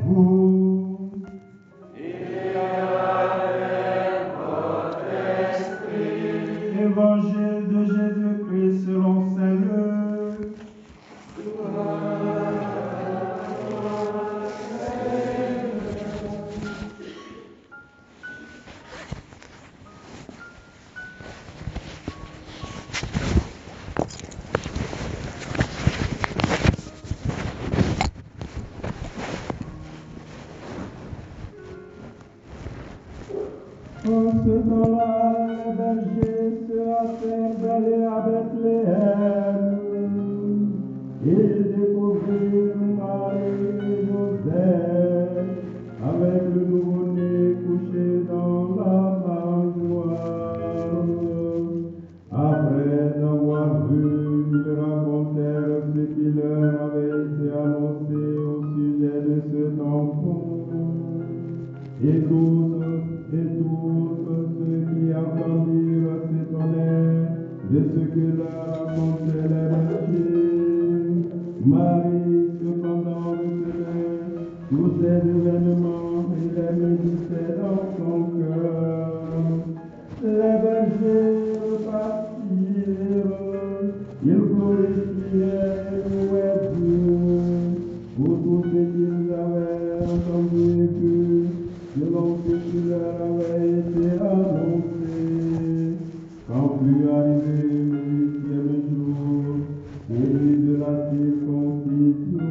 vous. Et avec votre esprit. Évangile de Jésus-Christ selon saint Luc. En ce temps-là, les bergers se hâtèrent d'aller à Bethléem. Ils découvrirent Marie et Joseph avec le nouveau-né couché dans la mangeoire. Après avoir vu, ils racontèrent ce qui leur avait été annoncé au sujet de cet enfant. Et tous ceux qui entendirent s'étonnèrent de ce que leur racontaient les bergers. Marie, cependant, recevait tous ces événements et les méditait dans son cœur. Les bergers repartirent, ils glorifiaient et louaient Dieu pour tout ce qu'ils avaient entendu et vu, selon ce qui leur avait été annoncé. Quand fut arrivé le 8e jour, celui de la circoncision,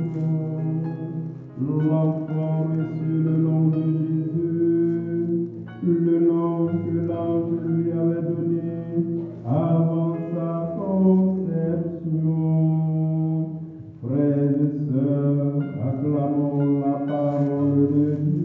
l'enfant reçut le nom de Jésus, le nom que l'ange lui avait donné avant sa conception. Frères et sœurs, acclamons la parole de Dieu.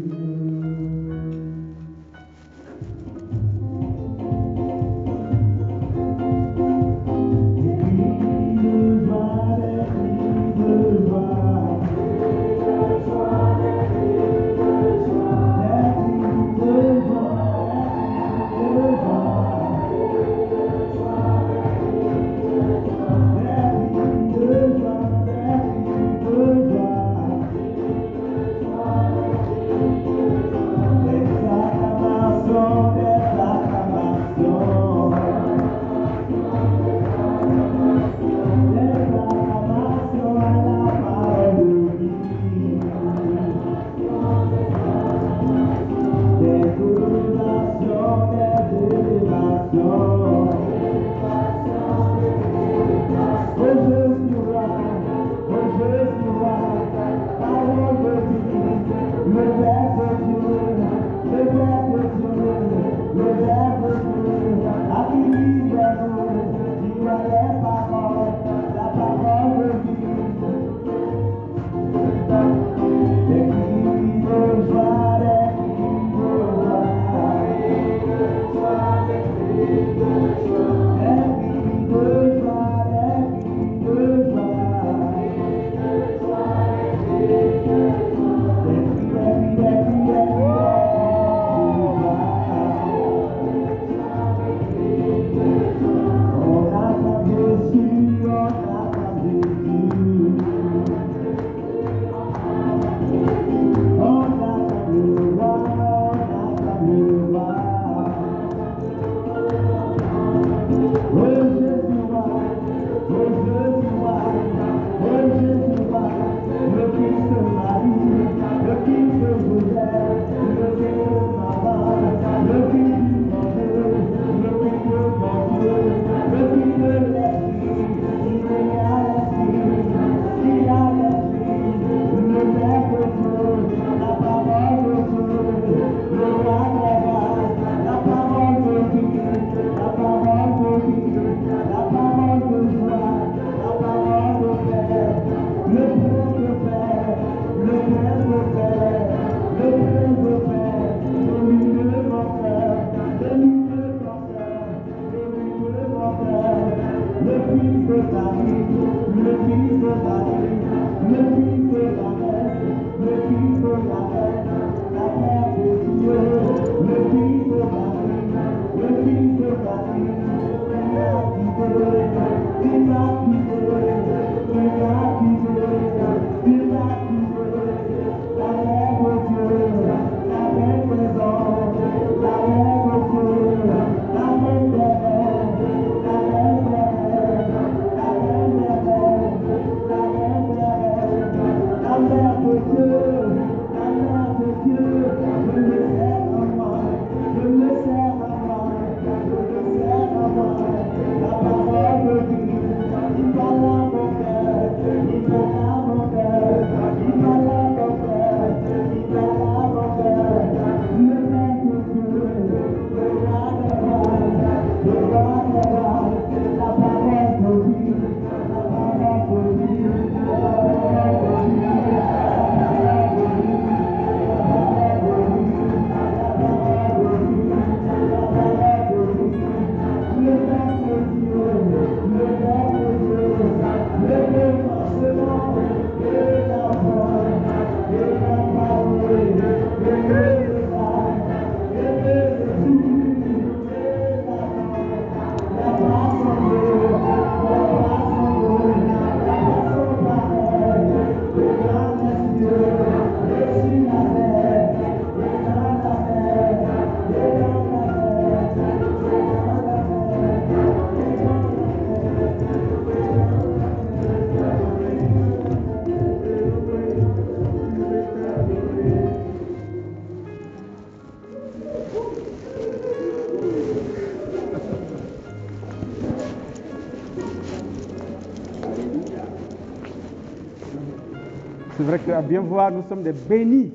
C'est vrai qu'à bien voir, nous sommes des bénis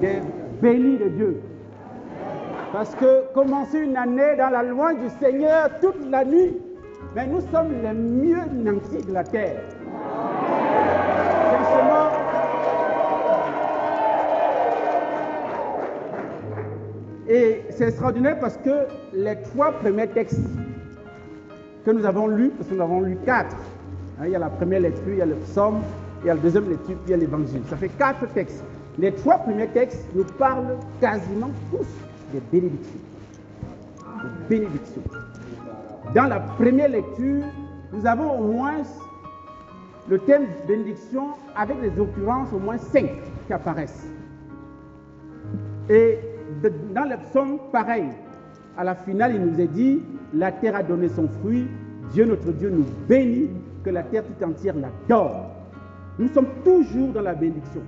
de Dieu. Parce que commencer une année dans la loi du Seigneur toute la nuit, mais nous sommes les mieux nantis de la terre. Franchement, et c'est extraordinaire parce que les 3 premiers textes que nous avons lus, parce que nous avons lu 4, il y a la première lecture, il y a le psaume, il y a la deuxième lecture, puis il y a l'évangile. Ça fait 4 textes. Les 3 premiers textes nous parlent quasiment tous des bénédictions. Des bénédictions. Dans la première lecture, nous avons au moins le thème bénédiction avec des occurrences au moins 5 qui apparaissent. Et dans le psaume, pareil. À la finale, il nous est dit, la terre a donné son fruit, Dieu notre Dieu nous bénit, que la terre tout entière l'adore. Nous sommes toujours dans la bénédiction.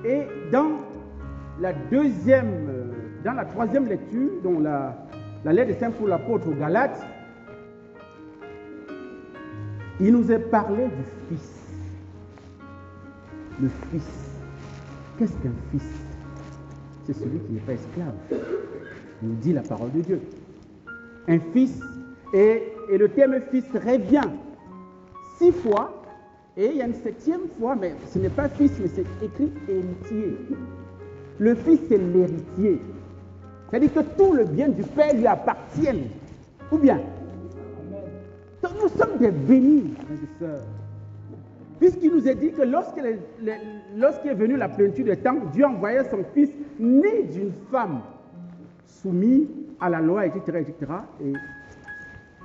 Et dans la troisième lecture, dont la lettre de Saint Paul l'apôtre aux Galates, il nous est parlé du Fils. Le Fils. Qu'est-ce qu'un Fils? C'est celui qui n'est pas esclave, nous dit la parole de Dieu. Un fils, et le terme fils revient 6 fois, et il y a une 7e fois, mais ce n'est pas fils, mais c'est écrit héritier. Le fils, c'est l'héritier. C'est-à-dire que tout le bien du Père lui appartient. Ou bien? Donc nous sommes des bénis, frères et sœurs. Puisqu'il nous a dit que lorsqu'il est venu la plénitude des temps, Dieu envoyait son Fils né d'une femme soumise à la loi, etc., etc. Et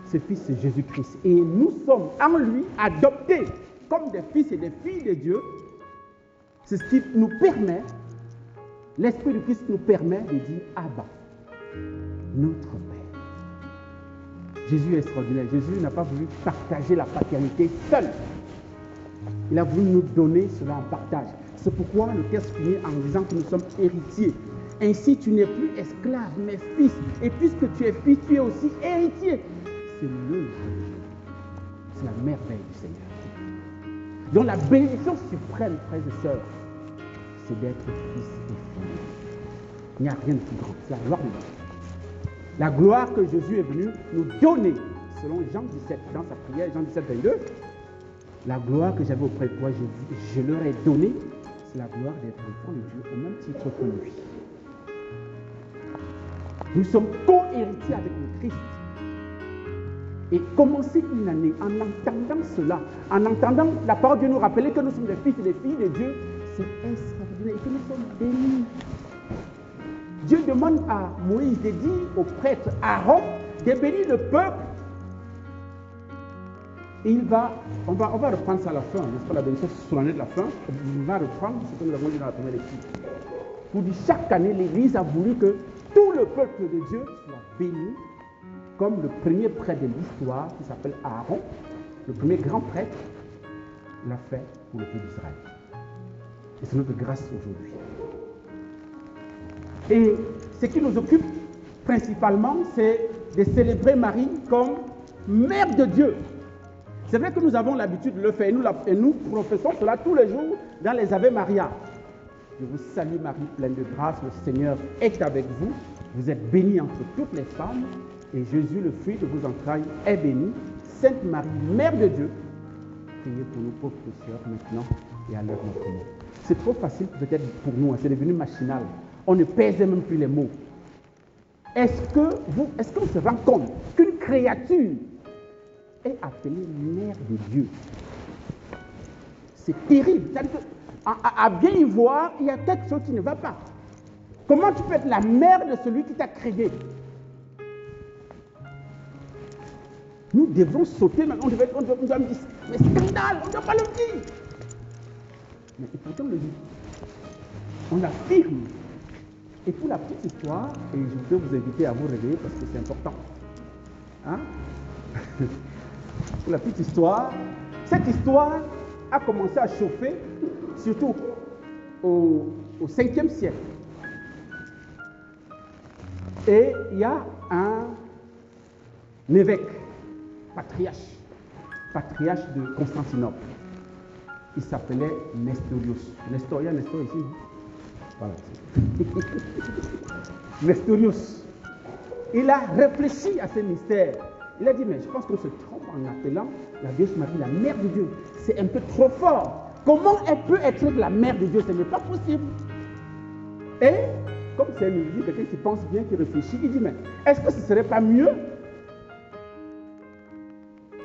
ce Fils, c'est Jésus-Christ. Et nous sommes en lui adoptés comme des fils et des filles de Dieu. C'est ce qui nous permet, l'Esprit de Christ nous permet de dire Abba, notre Père. Jésus est extraordinaire. Jésus n'a pas voulu partager la paternité seul. Il a voulu nous donner cela en partage. C'est pourquoi le texte finit en disant que nous sommes héritiers. Ainsi, tu n'es plus esclave, mais fils. Et puisque tu es fils, tu es aussi héritier. C'est l'œuvre. C'est la merveille du Seigneur. Donc la bénédiction suprême, frères et sœurs, c'est d'être fils et fille. Il n'y a rien de plus grand. C'est la gloire de Dieu. La gloire que Jésus est venu nous donner, selon Jean 17, dans sa prière, Jean 17, 22, la gloire que j'avais auprès de toi, je leur ai donné, c'est la gloire d'être enfant de Dieu au même titre que lui. Nous sommes co-héritiers avec le Christ. Et commencer une année en entendant cela, en entendant la parole de Dieu nous rappeler que nous sommes des fils et des filles de Dieu, c'est extraordinaire et que nous sommes bénis. Dieu demande à Moïse de dire au prêtre Aaron de bénir le peuple. Et on va reprendre ça à la fin, n'est-ce pas, la bénédiction solennelle de la fin. On va reprendre ce que nous avons dit dans la première lecture. Pour dire, chaque année, l'Église a voulu que tout le peuple de Dieu soit béni, comme le premier prêtre de l'histoire, qui s'appelle Aaron, le premier grand prêtre, l'a fait pour le peuple d'Israël. Et c'est notre grâce aujourd'hui. Et ce qui nous occupe principalement, c'est de célébrer Marie comme mère de Dieu. C'est vrai que nous avons l'habitude de le faire et nous professons cela tous les jours dans les Ave Maria. Je vous salue Marie, pleine de grâce, le Seigneur est avec vous. Vous êtes bénie entre toutes les femmes et Jésus, le fruit de vos entrailles, est béni. Sainte Marie, Mère de Dieu, priez pour nous pauvres pécheurs maintenant et à l'heure de notre mort. C'est trop facile peut-être pour nous, c'est devenu machinal. On ne pèse même plus les mots. Est-ce qu'on se rend compte qu'une créature est appelée mère de Dieu? C'est terrible. À bien y voir, il y a quelque chose qui ne va pas. Comment tu peux être la mère de celui qui t'a créé? Nous devons sauter, on doit me dire, mais scandale, on ne doit pas le dire. Mais pourtant on le dit. On l'affirme. Et pour la petite histoire, et je voudrais vous inviter à vous réveiller parce que c'est important. Hein? Pour la petite histoire, cette histoire a commencé à chauffer, surtout au 5e siècle. Et il y a un évêque, patriarche de Constantinople. il s'appelait Nestorius. Nestor, il y a Nestor ici. Voilà. Nestorius. Il a réfléchi à ces mystères. Il a dit, mais je pense qu'on se trompe en appelant la Vierge Marie la mère de Dieu. C'est un peu trop fort. Comment elle peut être la mère de Dieu? Ce n'est pas possible. Et, comme c'est un érudit, quelqu'un qui pense bien, qui réfléchit, il dit, mais est-ce que ce ne serait pas mieux?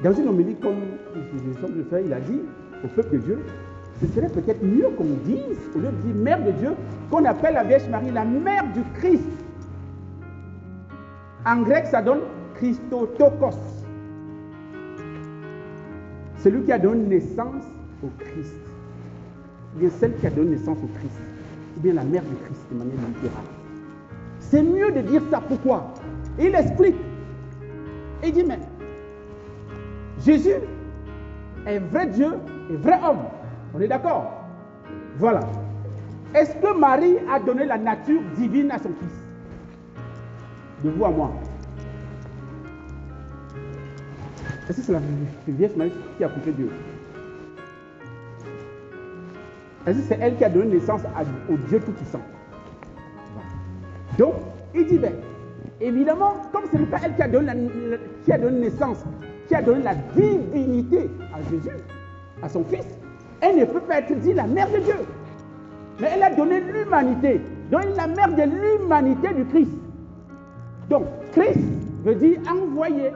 Dans une homélie comme je semble le faire, il a dit au peuple de Dieu, ce serait peut-être mieux qu'on dise, au lieu de dire mère de Dieu, qu'on appelle la Vierge Marie la mère du Christ. En grec, ça donne Christotokos. Celui qui a donné naissance au Christ. Ou bien celle qui a donné naissance au Christ. Ou bien la mère du Christ de manière littérale. C'est mieux de dire ça. Pourquoi? Il explique. Il dit, mais Jésus est vrai Dieu et vrai homme. On est d'accord? Voilà. Est-ce que Marie a donné la nature divine à son fils? De vous à moi. Est-ce que c'est la Vierge Marie qui a accouché Dieu? Est-ce que c'est elle qui a donné naissance au Dieu Tout-Puissant? Donc, il dit, ben, évidemment, comme ce n'est pas elle qui a donné naissance, qui a donné la divinité à Jésus, à son fils, elle ne peut pas être dit la mère de Dieu. Mais elle a donné l'humanité, donc la mère de l'humanité du Christ. Donc, Christ veut dire envoyé.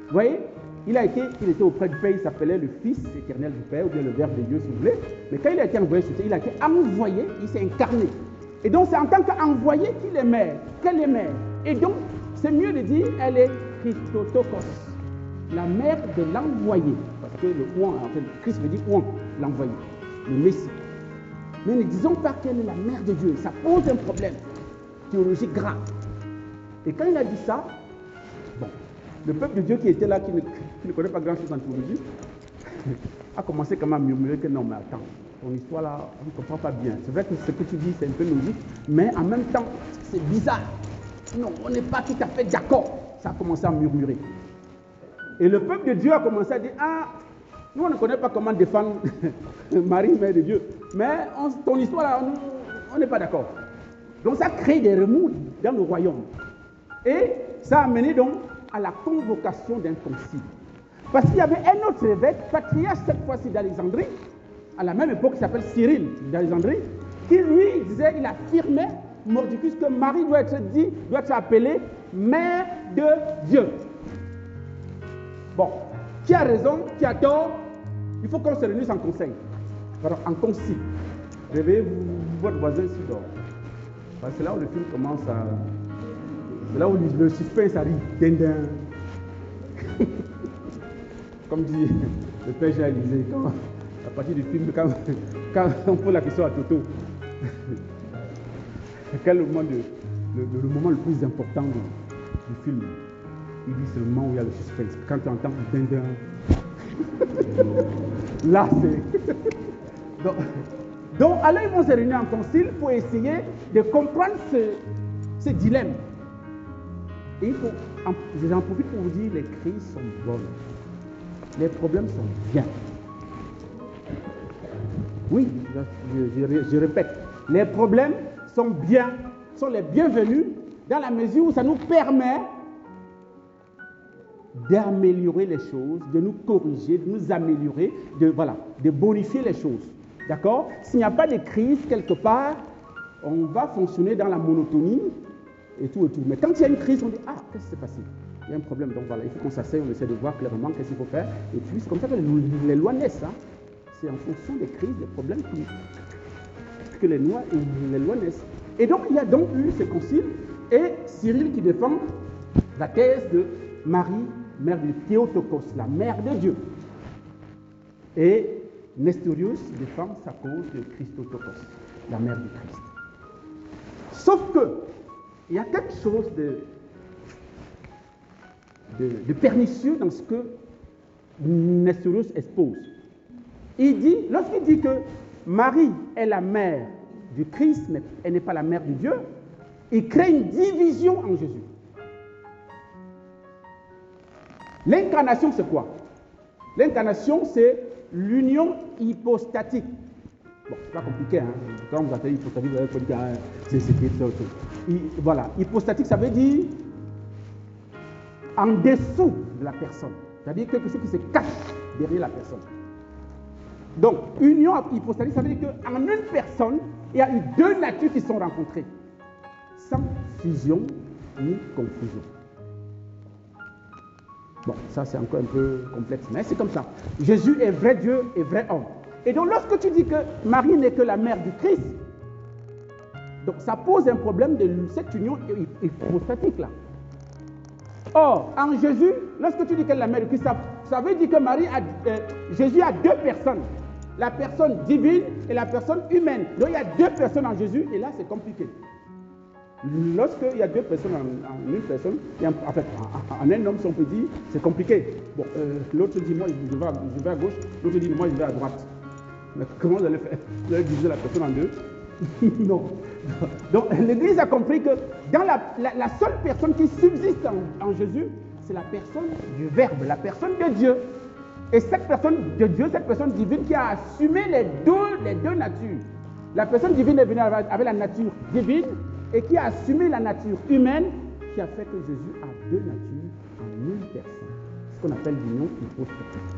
Vous voyez, il était auprès du Père, il s'appelait le Fils éternel du Père, ou bien le Verbe de Dieu, si vous voulez. Mais quand il a été envoyé sur terre, il a été envoyé, il s'est incarné. Et donc, c'est en tant qu'envoyé qu'il est mère, qu'elle est mère. Et donc, c'est mieux de dire, elle est Christotokos, la mère de l'envoyé. Parce que le ouan, en fait, Christ veut dire ouan, l'envoyé, le Messie. Mais ne disons pas qu'elle est la mère de Dieu. Ça pose un problème théologique grave. Et quand il a dit ça, bon, le peuple de Dieu qui était là, qui ne connaît pas grand-chose en théologie, a commencé quand même à murmurer que non, mais attends, ton histoire là, on ne comprend pas bien. C'est vrai que ce que tu dis, c'est un peu logique, mais en même temps, c'est bizarre. Non, on n'est pas tout à fait d'accord. Ça a commencé à murmurer. Et le peuple de Dieu a commencé à dire, ah, nous on ne connaît pas comment défendre Marie, mère de Dieu, mais ton histoire là, on n'est pas d'accord. Donc ça crée des remous dans le royaume. Et ça a mené donc à la convocation d'un concile. Parce qu'il y avait un autre évêque, patriarche cette fois-ci d'Alexandrie, à la même époque qui s'appelle Cyril d'Alexandrie, qui lui disait, il affirmait, mordicus, que Marie doit être appelée mère de Dieu. Bon, qui a raison, qui a tort? Il faut qu'on se réunisse en conseil, en concile. Réveillez-vous, votre voisin ici dort. C'est là où le film commence à... C'est là où le suspense arrive. Dindin. Comme dit le père Jean Élysée, à partir du film, quand on pose la question à Toto, quel est le moment le plus important du film? Il dit c'est le moment où il y a le suspense. Quand tu entends dindin, là c'est... Donc, alors ils vont se réunir en concile pour essayer de comprendre ce dilemme. Et j'en profite pour vous dire, les crises sont bonnes. Les problèmes sont bien. Oui, je répète, les problèmes sont bien, sont les bienvenus dans la mesure où ça nous permet d'améliorer les choses, de nous corriger, de nous améliorer, de bonifier les choses. D'accord? S'il n'y a pas de crise quelque part, on va fonctionner dans la monotonie et tout et tout. Mais quand il y a une crise, on dit, ah, qu'est-ce qui s'est passé? Il y a un problème, donc voilà, il faut qu'on s'asseye, on essaie de voir clairement qu'est-ce qu'il faut faire. Et puis, c'est comme ça que les lois naissent. Hein. C'est en fonction des crises, des problèmes que les lois naissent. Et donc, il y a donc eu ce concile et Cyril qui défend la thèse de Marie, mère de Théotokos, la mère de Dieu. Et Nestorius défend sa cause de Christotokos, la mère du Christ. Sauf que, il y a quelque chose de pernicieux dans ce que Nestorius expose. Lorsqu'il dit que Marie est la mère du Christ, mais elle n'est pas la mère de Dieu, il crée une division en Jésus. L'incarnation, c'est quoi? L'incarnation, c'est l'union hypostatique. Bon, c'est pas compliqué, hein. Quand vous appelez hypostatique, vous allez dire, c'est voilà, hypostatique, ça veut dire en dessous de la personne. C'est-à-dire quelque chose qui se cache derrière la personne. Donc, union hypostatique, ça veut dire qu'en une personne, il y a eu deux natures qui sont rencontrées, sans fusion ni confusion. Bon, ça c'est encore un peu complexe, mais c'est comme ça. Jésus est vrai Dieu et vrai homme. Et donc, lorsque tu dis que Marie n'est que la mère du Christ, donc ça pose un problème de cette union hypostatique-là. Or, en Jésus, lorsque tu dis qu'elle est la mère du Christ, ça veut dire que Jésus a deux personnes. La personne divine et la personne humaine. Donc, il y a deux personnes en Jésus, et là, c'est compliqué. Lorsqu'il y a deux personnes en une personne, en fait, en un homme, si on peut dire, c'est compliqué. Bon, l'autre dit, moi, je vais à gauche, l'autre dit, moi, je vais à droite. Mais comment vous allez faire? Vous allez diviser la personne en deux? Non. Donc, l'Église a compris que dans la seule personne qui subsiste en Jésus, c'est la personne du Verbe, la personne de Dieu. Et cette personne de Dieu, cette personne divine qui a assumé les deux natures. La personne divine est venue avec la nature divine et qui a assumé la nature humaine, qui a fait que Jésus a deux natures en une personne. Ce qu'on appelle l'union hypostatique.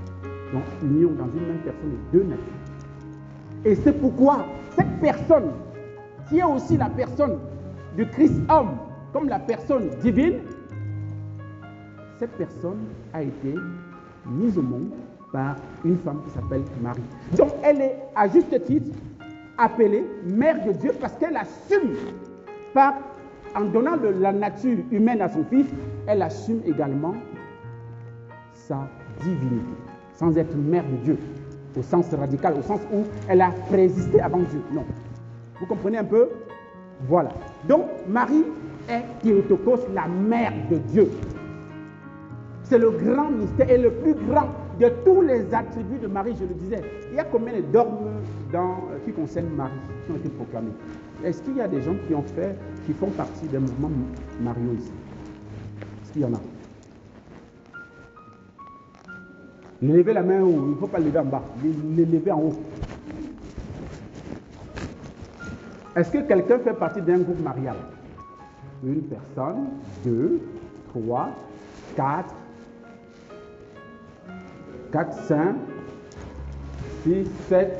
Donc, union dans une même personne et deux natures. Et c'est pourquoi cette personne, qui est aussi la personne du Christ homme, comme la personne divine, cette personne a été mise au monde par une femme qui s'appelle Marie. Donc elle est à juste titre appelée Mère de Dieu parce qu'elle assume, en donnant la nature humaine à son Fils, elle assume également sa divinité, sans être Mère de Dieu, au sens radical, au sens où elle a préexisté avant Dieu. Non. Vous comprenez un peu? Voilà. Donc Marie est Théotokos, la Mère de Dieu. C'est le grand mystère et le plus grand de tous les attributs de Marie, je le disais. Il y a combien de dogmes qui concernent Marie, qui ont été proclamés? Est-ce qu'il y a des gens qui font partie des mouvements mariaux ici? Est-ce qu'il y en a? Levez la main haut, il ne faut pas lever en bas, lever en haut. Est-ce que quelqu'un fait partie d'un groupe marial? Une personne, 2, 3, 4, 5, 6, 7.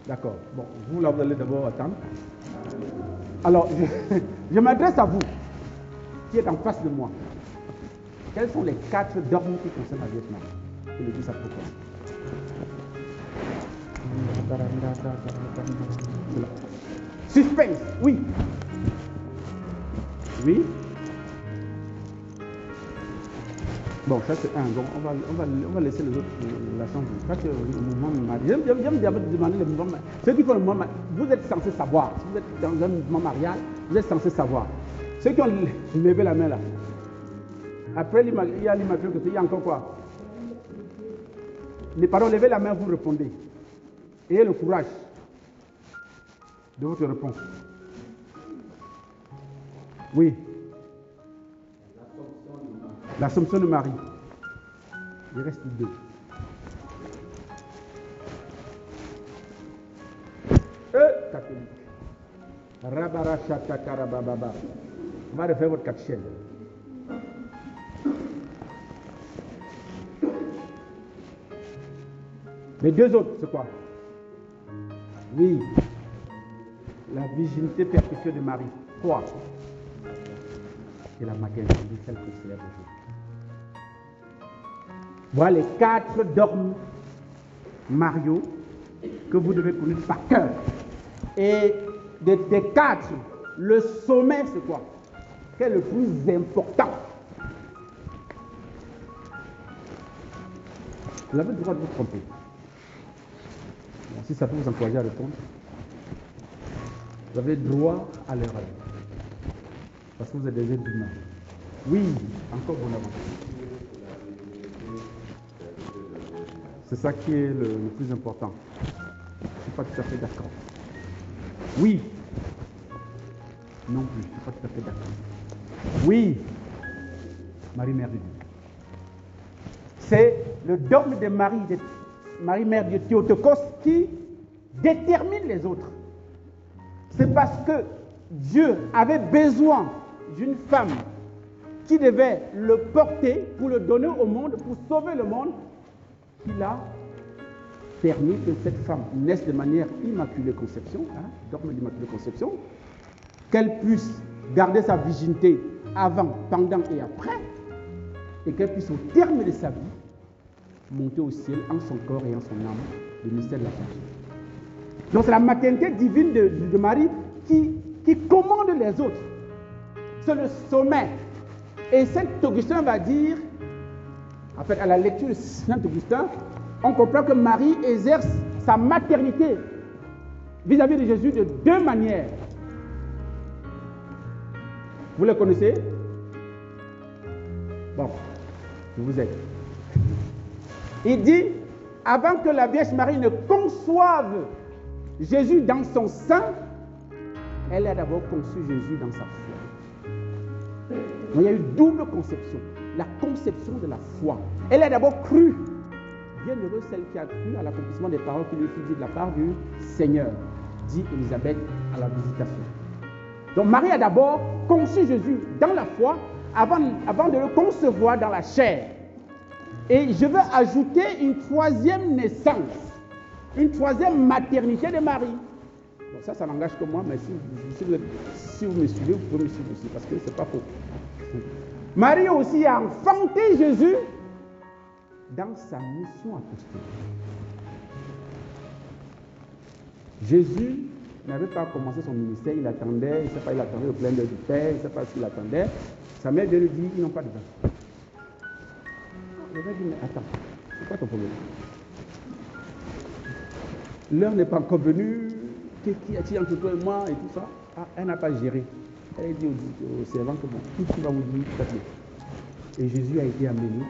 D'accord. Bon, vous là, vous allez d'abord attendre. Alors, je m'adresse à vous, qui êtes en face de moi. Quels sont les 4 dogmes qui concernent la Vierge Marie? Que le Dieu s'approprie. Suspense, oui. Oui. Bon, ça c'est un. Donc on va laisser les autres la chance. Parce que le mouvement marial. J'aime demander le mouvement marial. Ceux qui font le mouvement marial, vous êtes censés savoir. Si vous êtes dans un mouvement marial, vous êtes censés savoir. Ceux qui ont levé la main là. Après, il y a l'immaculée conception. Il y a encore quoi? Les parents, levez la main, vous répondez. Ayez le courage de votre réponse. Oui. L'Assomption de Marie. Il reste 2. Catholique. Rabarachata karabababa. On va refaire votre catéchèse. Les 2 autres, c'est quoi? Oui. La virginité perpétuelle de Marie. 3. Et la Maccabi, celle que je célèbre aujourd'hui. Voilà les 4 dogmes mariaux que vous devez connaître par cœur. Et des 4, le sommet, c'est quoi? Quel est le plus important? Vous avez le droit de vous tromper. Bon, si ça peut vous encourager à répondre, vous avez droit à l'erreur. Parce que vous êtes des êtres humains. Oui, encore bon avant. C'est ça qui est le plus important. Je ne suis pas tout à fait d'accord. Oui. Non plus, je ne suis pas tout à fait d'accord. Oui. Marie, Mère de Dieu. C'est le dogme de Marie, Marie, mère de Théotokos, qui détermine les autres. C'est parce que Dieu avait besoin d'une femme qui devait le porter pour le donner au monde, pour sauver le monde, qu'il a permis que cette femme naisse de manière immaculée conception, dogme d'immaculée conception, qu'elle puisse garder sa virginité avant, pendant et après, et qu'elle puisse au terme de sa vie monter au ciel en son corps et en son âme, le mystère de la Vierge. Donc c'est la maternité divine de Marie qui commande les autres. C'est le sommet. Et Saint Augustin va dire, en fait, à la lecture de Saint Augustin, on comprend que Marie exerce sa maternité vis-à-vis de Jésus de deux manières. Vous le connaissez? Bon, je vous aide. Il dit, avant que la Vierge Marie ne conçoive Jésus dans son sein, elle a d'abord conçu Jésus dans sa foi. Donc il y a eu double conception. La conception de la foi. Elle a d'abord cru. Bienheureuse celle qui a cru à l'accomplissement des paroles qui lui fut dites de la part du Seigneur, dit Élisabeth à la visitation. Donc Marie a d'abord conçu Jésus dans la foi avant de le concevoir dans la chair. Et je veux ajouter une troisième naissance, une troisième maternité de Marie. Bon, ça n'engage que moi, mais si vous me suivez, vous pouvez me suivre aussi, parce que ce n'est pas faux. Marie aussi a enfanté Jésus dans sa mission apostolique. Jésus n'avait pas commencé son ministère, il attendait, il ne sait pas, il attendait le plein d'œil du Père, il ne sait pas ce qu'il attendait. Sa mère vient lui dire, ils n'ont pas de vin. Le mec dit, mais attends, c'est quoi ton problème? L'heure n'est pas encore venue, qui a-t-il entre toi et moi et tout ça? Ah, elle n'a pas géré. Elle a dit au servant que bon, tout ce qu'il va vous dire, tout à fait. Et Jésus a été amené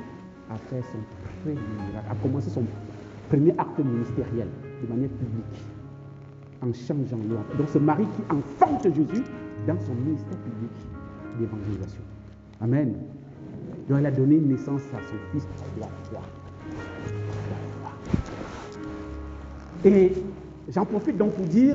à faire son premier miracle, à commencer son premier acte ministériel de manière publique, en changeant l'ordre. Donc c'est Marie qui enfante Jésus dans son ministère public d'évangélisation. Amen. Donc elle a donné naissance à son fils 3 fois. Et j'en profite donc pour dire